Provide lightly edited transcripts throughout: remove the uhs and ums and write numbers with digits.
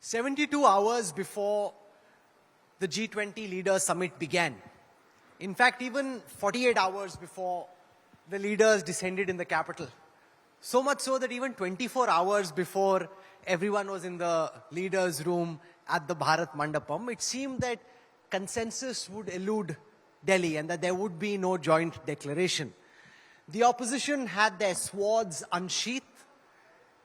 72 hours before the G20 Leaders Summit began. In fact, even 48 hours before the leaders descended in the capital. So much so that even 24 hours before everyone was in the leaders' room at the Bharat Mandapam, it seemed that consensus would elude Delhi and that there would be no joint declaration. The opposition had their swords unsheathed.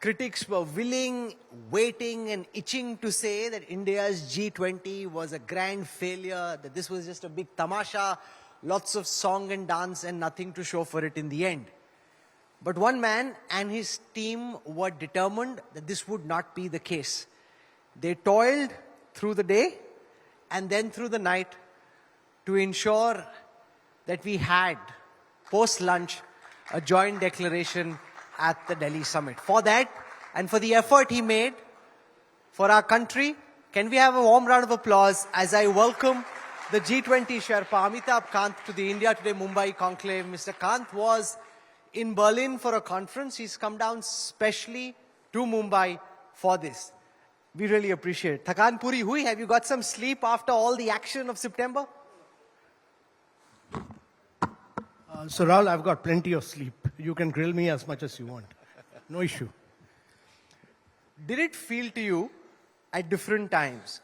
Critics were willing, waiting and itching to say that India's G20 was a grand failure, that this was just a big tamasha, lots of song and dance and nothing to show for it in the end. But one man and his team were determined that this would not be the case. They toiled through the day and then through the night to ensure that we had, post-lunch, a joint declaration at the Delhi summit. For that, and for the effort he made for our country, can we have a warm round of applause as I welcome the G20 Sherpa, Amitabh Kant, to the India Today Mumbai conclave. Mr. Kant was in Berlin for a conference. He's come down specially to Mumbai for this. We really appreciate it. Thakan Puri hui? Have you got some sleep after all the action of September? So Rahul, I've got plenty of sleep. You can grill me as much as you want. No issue. Did it feel to you at different times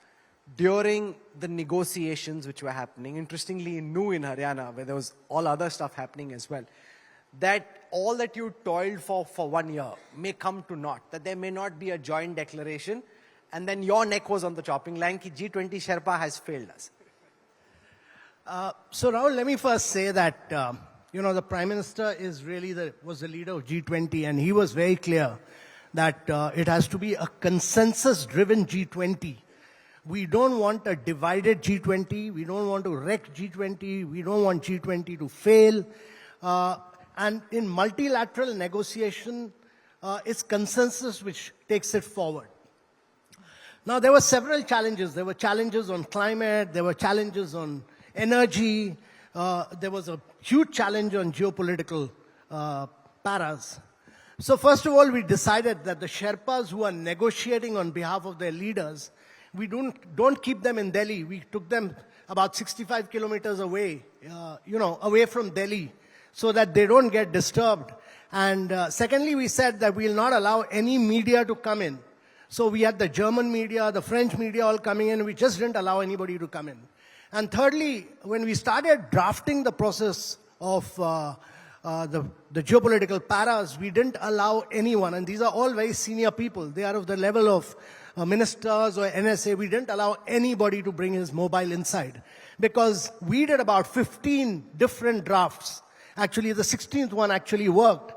during the negotiations which were happening, interestingly in Nuh in Haryana, where there was all other stuff happening as well, that all that you toiled for 1 year may come to naught, that there may not be a joint declaration, and then your neck was on the chopping line, ki G20 Sherpa has failed us? So Rahul, let me first say that, the Prime Minister was the leader of G20, and he was very clear that it has to be a consensus-driven G20. We don't want a divided G20. We don't want to wreck G20. We don't want G20 to fail. And in multilateral negotiation, it's consensus which takes it forward. Now, there were several challenges. There were challenges on climate. There were challenges on energy. There was a huge challenge on geopolitical paras. So first of all, we decided that the Sherpas who are negotiating on behalf of their leaders, we don't keep them in Delhi. We took them about 65 kilometers away, away from Delhi, so that they don't get disturbed. And secondly, we said that we'll not allow any media to come in. So we had the German media, the French media all coming in. We just didn't allow anybody to come in. And thirdly, when we started drafting the process of the geopolitical paras, we didn't allow anyone, and these are all very senior people. They are of the level of ministers or NSA. We didn't allow anybody to bring his mobile inside because we did about 15 different drafts. Actually, the 16th one actually worked.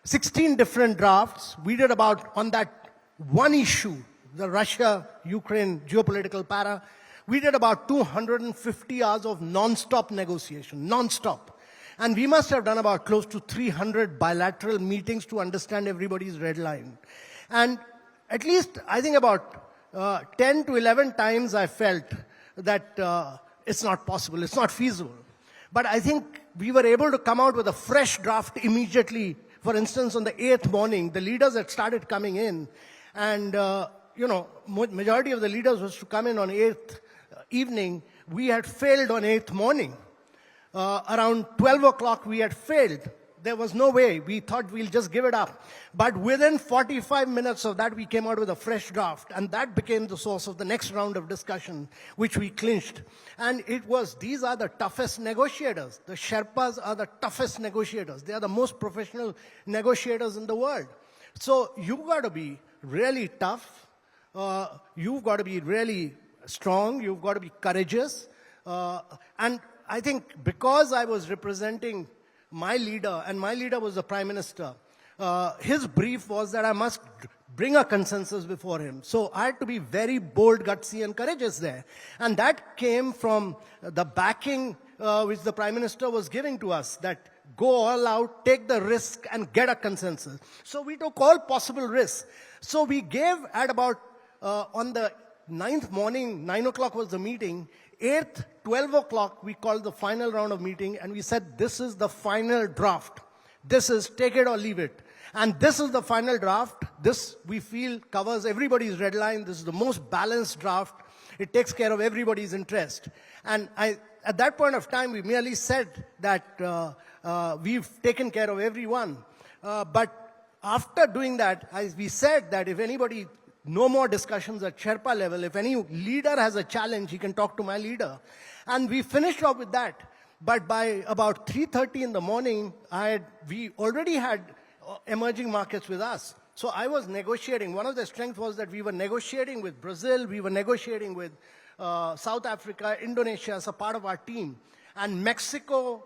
16 different drafts. We did about, on that one issue, the Russia-Ukraine geopolitical para, we did about 250 hours of non-stop negotiation, non-stop. And we must have done about close to 300 bilateral meetings to understand everybody's red line. And at least, I think about 10 to 11 times I felt that it's not possible, it's not feasible. But I think we were able to come out with a fresh draft immediately. For instance, on the 8th morning, the leaders had started coming in. And, majority of the leaders was to come in on 8th evening. We had failed on 8th morning. Around 12 o'clock, we had failed. There was no way. We thought we'll just give it up. But within 45 minutes of that, we came out with a fresh draft. And that became the source of the next round of discussion, which we clinched. And these are the toughest negotiators. The Sherpas are the toughest negotiators. They are the most professional negotiators in the world. So you've got to be really tough. You've got to be really strong. You've got to be courageous. And I think because I was representing my leader, and my leader was the Prime Minister, his brief was that I must bring a consensus before him. So I had to be very bold, gutsy, and courageous there. And that came from the backing which the Prime Minister was giving to us, that go all out, take the risk, and get a consensus. So we took all possible risks. So we gave at about, on the 9th morning, 9 o'clock was the meeting, 8th, 12 o'clock, we called the final round of meeting, and we said, this is the final draft. This is take it or leave it. And this is the final draft. This, we feel, covers everybody's red line. This is the most balanced draft. It takes care of everybody's interest. And at that point of time, we merely said that we've taken care of everyone. But after doing that, we said that if anybody, no more discussions at Sherpa level. If any leader has a challenge, he can talk to my leader. And we finished off with that. But by about 3:30 in the morning, we already had emerging markets with us. So I was negotiating. One of the strengths was that we were negotiating with Brazil, we were negotiating with South Africa, Indonesia as a part of our team. And Mexico,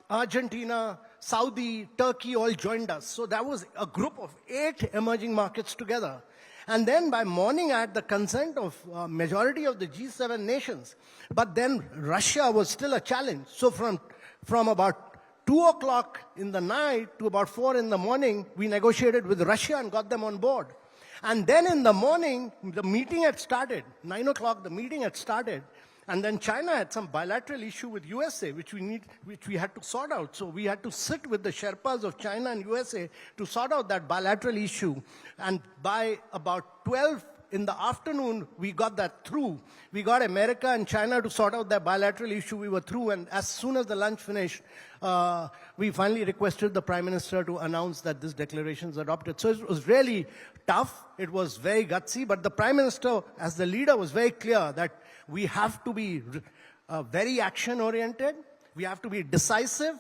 Argentina, Saudi, Turkey all joined us. So that was a group of 8 emerging markets together. And then by morning, I had the consent of majority of the G7 nations. But then Russia was still a challenge. So from about 2 o'clock in the night to about 4 in the morning, we negotiated with Russia and got them on board. And then in the morning, the meeting had started. 9 o'clock, the meeting had started. And then China had some bilateral issue with USA, which we had to sort out. So we had to sit with the Sherpas of China and USA to sort out that bilateral issue. And by about 12 in the afternoon, we got that through. We got America and China to sort out that bilateral issue. We were through. And as soon as the lunch finished, we finally requested the Prime Minister to announce that this declaration is adopted. So it was really tough. It was very gutsy. But the Prime Minister, as the leader, was very clear that we have to be very action-oriented. We have to be decisive.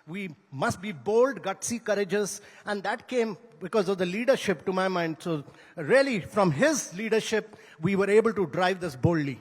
We must be bold, gutsy, courageous. And that came because of the leadership, to my mind. So really, from his leadership, we were able to drive this boldly.